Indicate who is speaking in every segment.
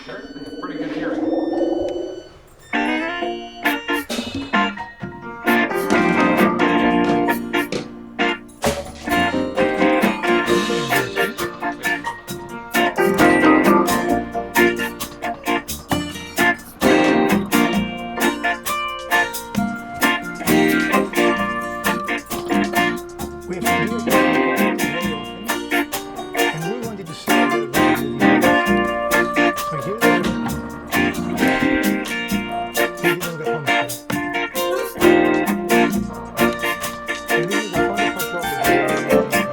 Speaker 1: Sure, you have pretty good hearing.
Speaker 2: We have to do it very often, and we wanted to share the advantage with you guys. So here's the of the homestead. And this is the front of our property.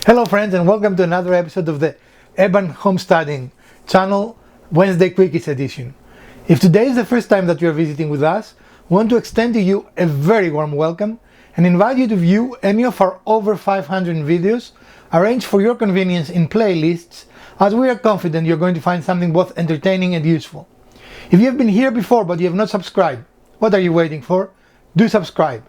Speaker 2: Hello friends, and welcome to another episode of the Urban Homesteading channel, Wednesday Quickies edition. If today is the first time that you're visiting with us, we want to extend to you a very warm welcome and invite you to view any of our over 500 videos arranged for your convenience in playlists, as we are confident you're going to find something both entertaining and useful. If you have been here before but you have not subscribed, what are you waiting for? Do subscribe.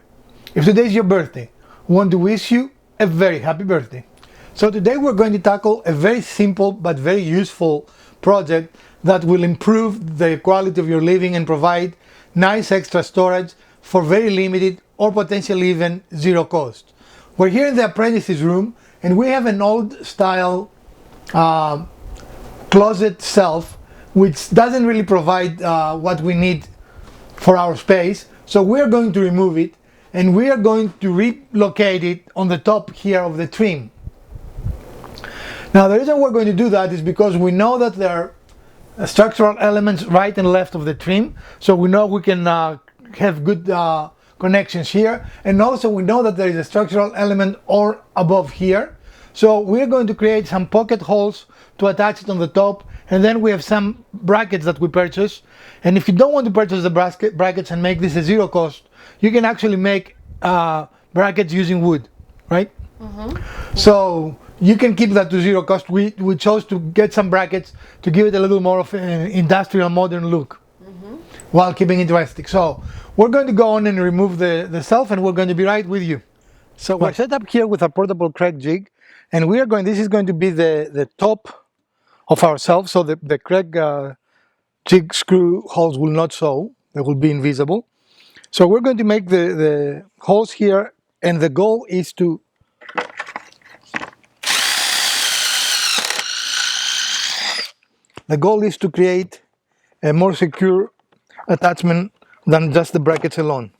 Speaker 2: If today is your birthday, we want to wish you a very happy birthday. So today we're going to tackle a very simple but very useful project that will improve the quality of your living and provide nice extra storage for very limited or potentially even zero cost. We're here in the apprentices room, and we have an old style closet shelf which doesn't really provide what we need for our space. So we're going to remove it, and we are going to relocate it on the top here of the trim. Now the reason we're going to do that is because we know that there are structural elements right and left of the trim, so we know we can have good connections here, and also we know that there is a structural element or above here, so we're going to create some pocket holes to attach it on the top, and then we have some brackets that we purchase. And if you don't want to purchase the brackets and make this a zero cost, you can actually make brackets using wood, right? So you can keep that to zero cost. We chose to get some brackets to give it a little more of an industrial modern look while keeping it rustic. So we're going to go on and remove the shelf, and we're going to be right with you. So we're set up here with a portable Craig jig, and this is going to be the top of our shelf, so the Craig jig screw holes will not show, they will be invisible. So we're going to make the holes here, and the goal is to create a more secure attachment than just the brackets alone.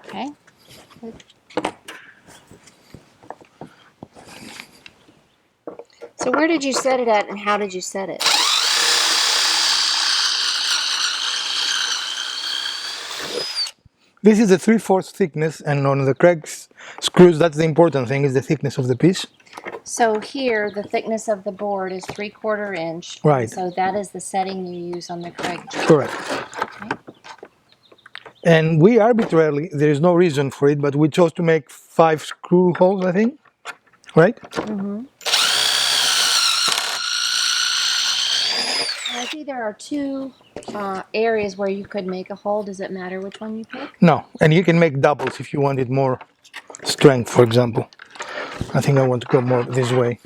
Speaker 3: Okay. So where did you set it at, and how did you set it?
Speaker 2: This is a 3/4 thickness, and on the Craig's screws, that's the important thing, is the thickness of the piece.
Speaker 3: So here, the thickness of the board is 3/4 inch.
Speaker 2: Right.
Speaker 3: So that is the setting you use on the Craig jig.
Speaker 2: Correct.
Speaker 3: Okay.
Speaker 2: And we arbitrarily, there is no reason for it, but we chose to make 5 screw holes, I think, right?
Speaker 3: I see there are two areas where you could make a hole. Does it matter which one you pick?
Speaker 2: No, and you can make doubles if you wanted more strength, for example. I think I want to go more this way.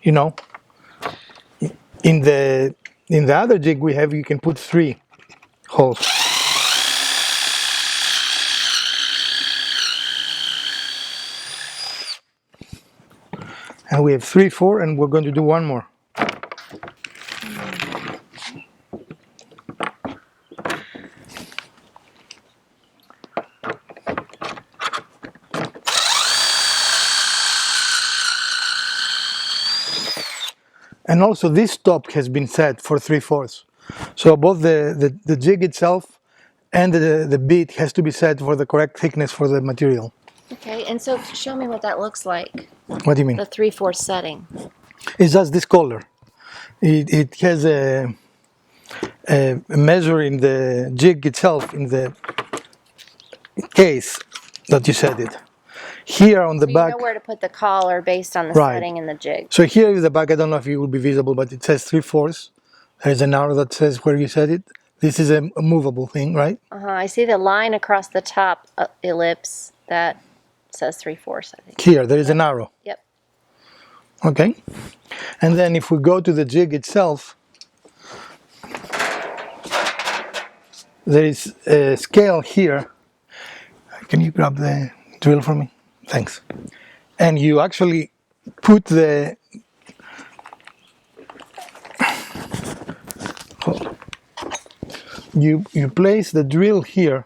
Speaker 2: You know, in the other jig we have, you can put 3 holes. And we have 3, 4, and we're going to do one more. And also this top has been set for 3/4. So both the jig itself and the bit has to be set for the correct thickness for the material.
Speaker 3: Okay, and so show me what that looks like.
Speaker 2: What do you mean?
Speaker 3: The 3/4 setting.
Speaker 2: It's just this color. It has a measure in the jig itself, in the case that you set it. Here on the
Speaker 3: So you
Speaker 2: back,
Speaker 3: know where to put the collar based on the
Speaker 2: right.
Speaker 3: setting in the jig.
Speaker 2: So here is the back. I don't know if it will be visible, but it says 3/4. There's an arrow that says where you set it. This is a movable thing, right?
Speaker 3: I see the line across the top ellipse that says 3/4, I think.
Speaker 2: Here, there is an arrow.
Speaker 3: Yep.
Speaker 2: Okay. And then if we go to the jig itself, there is a scale here. Can you grab the drill for me? Thanks. And you actually put the you place the drill here,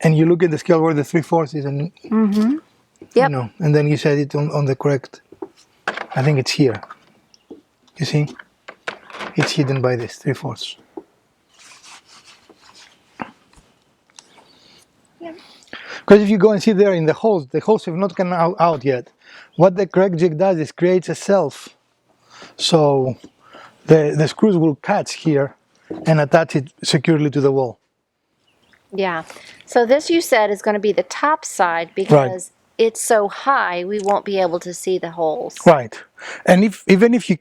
Speaker 2: and you look at the scale where the 3/4 is, and
Speaker 3: Yep.
Speaker 2: you know, and then you set it on the correct. I think it's here. You see, it's hidden by this 3/4.
Speaker 3: Yep.
Speaker 2: Because if you go and see there in the holes have not come out yet. What the correct jig does is creates a shelf, so the screws will catch here and attach it securely to the wall.
Speaker 3: Yeah. So this you said is going to be the top side because it's so high we won't be able to see the holes.
Speaker 2: Right. And if we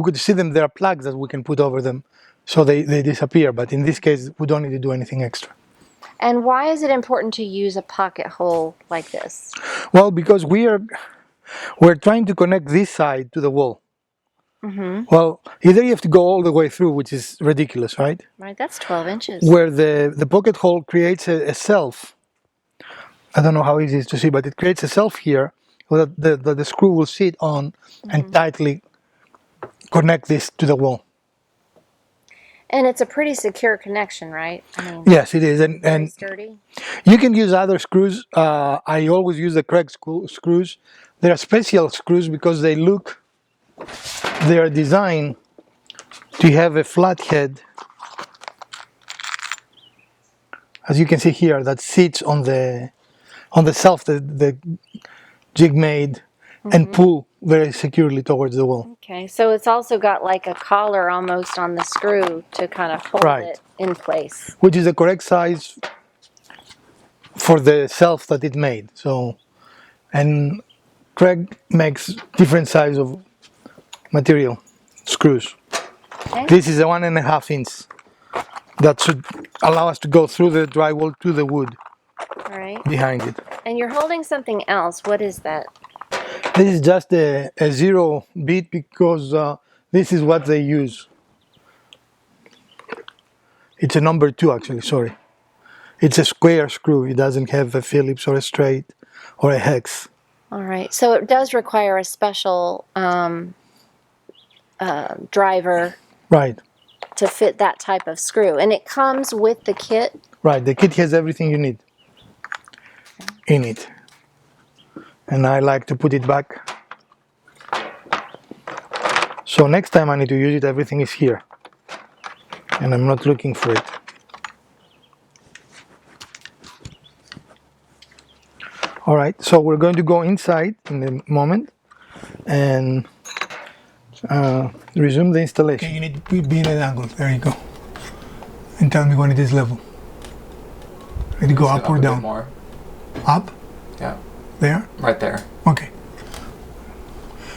Speaker 2: could see them, there are plugs that we can put over them, so they disappear. But in this case, we don't need to do anything extra.
Speaker 3: And why is it important to use a pocket hole like this?
Speaker 2: Well, because we're trying to connect this side to the wall. Well, either you have to go all the way through, which is ridiculous, right?
Speaker 3: Right, that's 12 inches.
Speaker 2: Where the pocket hole creates a shelf. I don't know how easy it is to see, but it creates a shelf here so that the screw will sit on and tightly connect this to the wall.
Speaker 3: And it's a pretty secure connection, right? I mean,
Speaker 2: Yes, it is,
Speaker 3: very
Speaker 2: and
Speaker 3: sturdy.
Speaker 2: you can use other screws. I always use the correct screws. They are special screws because they are designed to have a flat head, as you can see here, that sits on the shelf that the jig made and pull very securely towards the wall.
Speaker 3: Okay, so it's also got like a collar almost on the screw to kind of hold it in place.
Speaker 2: Which is the correct size for the shelf that it made. So, and Craig makes different size of material, screws.
Speaker 3: Okay.
Speaker 2: This is a 1.5 inch that should allow us to go through the drywall to the wood
Speaker 3: All right.
Speaker 2: behind it.
Speaker 3: And you're holding something else. What is that?
Speaker 2: This is just a 0 bit because this is what they use. It's a number 2 actually, sorry. It's a square screw. It doesn't have a Phillips or a straight or a hex.
Speaker 3: All right. So it does require a special driver
Speaker 2: Right.
Speaker 3: to fit that type of screw. And it comes with the kit?
Speaker 2: Right. The kit has everything you need in it. And I like to put it back. So next time I need to use it, everything is here. And I'm not looking for it. All right, so we're going to go inside in a moment and resume the installation. Okay, you need to be in an angle. There you go. And tell me when it is level. Need to go up or down?
Speaker 1: More.
Speaker 2: Up?
Speaker 1: Yeah.
Speaker 2: There?
Speaker 1: Right there.
Speaker 2: Okay.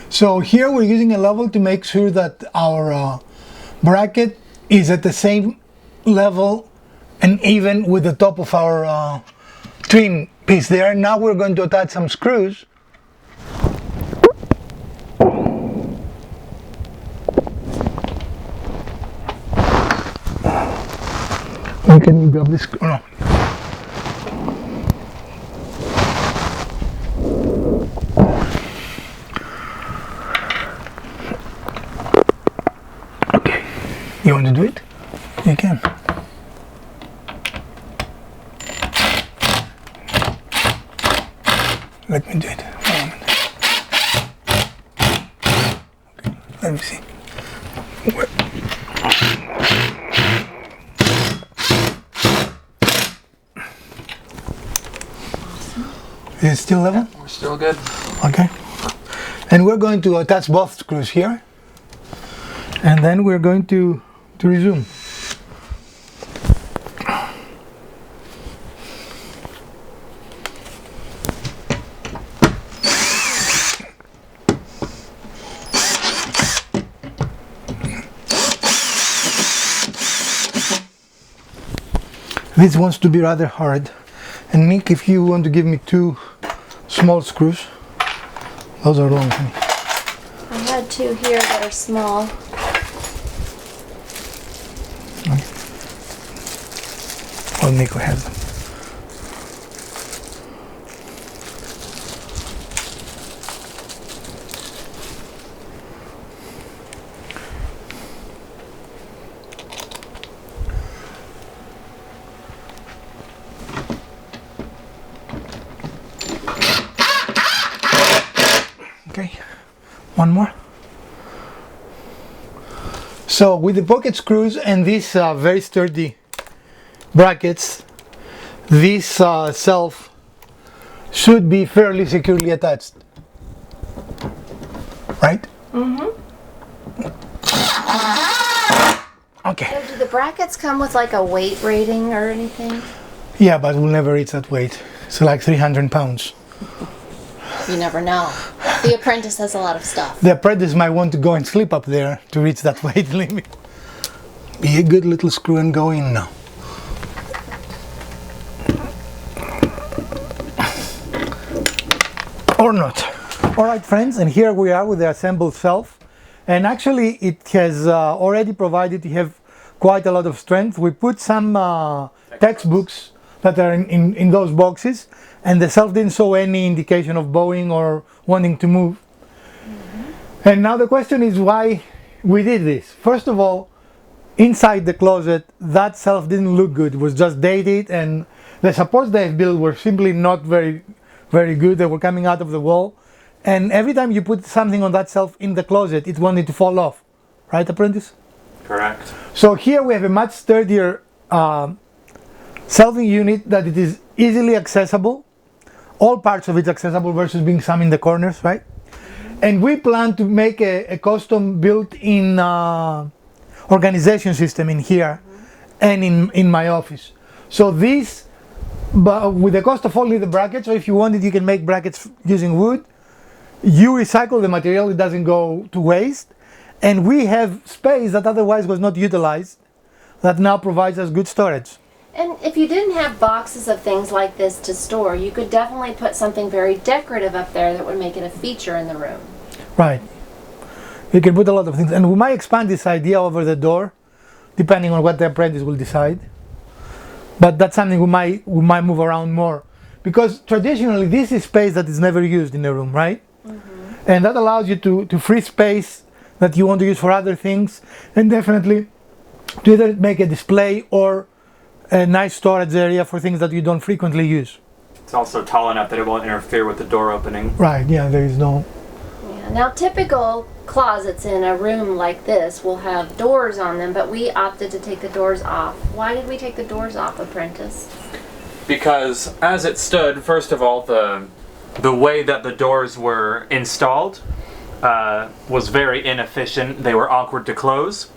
Speaker 2: So here we're using a level to make sure that our bracket is at the same level and even with the top of our trim piece there. Now we're going to attach some screws. Can you grab this? Oh, no. Okay. You want to do it? You can. Let me do it. Okay. Let me see. Is it still level?
Speaker 1: We're still good.
Speaker 2: Okay. And we're going to attach both screws here. And then we're going to resume. This wants to be rather hard. And Nick, if you want to give me 2 small screws, those are long.
Speaker 3: I had 2 here that are small.
Speaker 2: Well, Nico has them. Okay, one more. So with the pocket screws and these very sturdy brackets, this shelf should be fairly securely attached, right? Mm-hmm. Okay.
Speaker 3: So do the brackets come with like a weight rating or anything?
Speaker 2: Yeah, but we'll never reach that weight. It's like 300 pounds.
Speaker 3: You never know. The apprentice has a lot of stuff.
Speaker 2: The apprentice might want to go and sleep up there to reach that weight limit. Be a good little screw and go in now. Or not. Alright friends, and here we are with the assembled shelf. And actually it has already provided, you have quite a lot of strength. We put some textbooks that are in those boxes, and the shelf didn't show any indication of bowing or wanting to move. Mm-hmm. And now the question is why we did this. First of all, inside the closet, that shelf didn't look good. It was just dated, and the supports they've built were simply not very good. They were coming out of the wall. And every time you put something on that shelf in the closet, it wanted to fall off. Right, apprentice?
Speaker 1: Correct.
Speaker 2: So here we have a much sturdier shelving unit that it is easily accessible. All parts of it accessible versus being some in the corners, right? And we plan to make a custom built-in organization system in here and in my office. So this, but with the cost of only the brackets, or if you wanted, you can make brackets using wood. You recycle the material, it doesn't go to waste. And we have space that otherwise was not utilized that now provides us good storage.
Speaker 3: And if you didn't have boxes of things like this to store, you could definitely put something very decorative up there that would make it a feature in the room.
Speaker 2: Right. You can put a lot of things. And we might expand this idea over the door, depending on what the apprentice will decide. But that's something we might move around more. Because traditionally, this is space that is never used in a room, right? Mm-hmm. And that allows you to free space that you want to use for other things, and definitely to either make a display or a nice storage area for things that you don't frequently use.
Speaker 1: It's also tall enough that it won't interfere with the door opening.
Speaker 2: Right, yeah, there is no...
Speaker 3: Yeah. Now typical closets in a room like this will have doors on them, but we opted to take the doors off. Why did we take the doors off, apprentice?
Speaker 1: Because as it stood, first of all, the way that the doors were installed was very inefficient. They were awkward to close.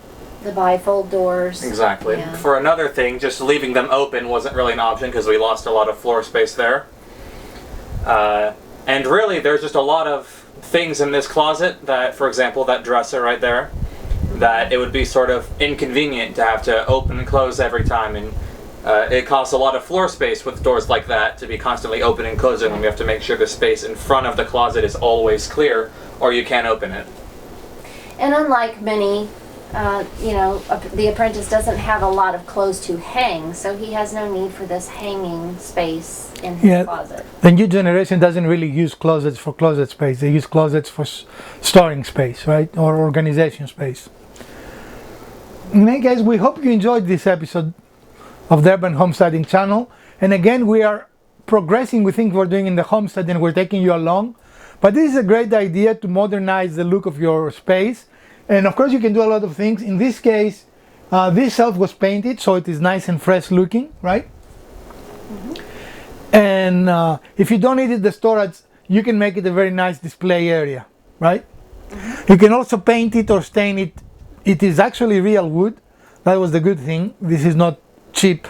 Speaker 3: The bifold doors.
Speaker 1: Exactly.
Speaker 3: Yeah.
Speaker 1: For another thing, just leaving them open wasn't really an option because we lost a lot of floor space there. And really, there's just a lot of things in this closet that, for example, that dresser right there, that it would be sort of inconvenient to have to open and close every time. And it costs a lot of floor space with doors like that to be constantly open and closing, and we have to make sure the space in front of the closet is always clear, or you can't open it.
Speaker 3: And unlike many, the apprentice doesn't have a lot of clothes to hang, so he has no need for this hanging space in his closet.
Speaker 2: The new generation doesn't really use closets for closet space. They use closets for storing space, right? Or organization space. Hey guys, we hope you enjoyed this episode of the Urban Homesteading channel. And again, we are progressing with things we're doing in the homestead, and we're taking you along. But this is a great idea to modernize the look of your space. And of course, you can do a lot of things. In this case, this shelf was painted, so it is nice and fresh looking, right? Mm-hmm. And if you don't need the storage, you can make it a very nice display area, right? You can also paint it or stain it. It is actually real wood. That was the good thing. This is not cheap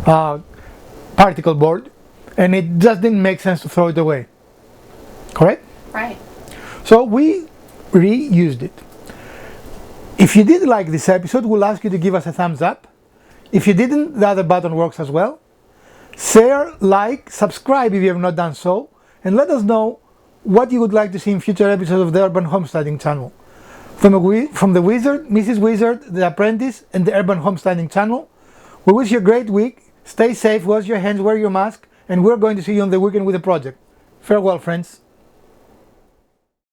Speaker 2: particle board, and it just didn't make sense to throw it away. Correct?
Speaker 3: Right.
Speaker 2: So we reused it. If you did like this episode, we'll ask you to give us a thumbs up. If you didn't, the other button works as well. Share, like, subscribe if you have not done so, and let us know what you would like to see in future episodes of the Urban Homesteading channel. From the Wizard, Mrs. Wizard, the Apprentice, and the Urban Homesteading channel, we wish you a great week. Stay safe, wash your hands, wear your mask, and we're going to see you on the weekend with a project. Farewell, friends.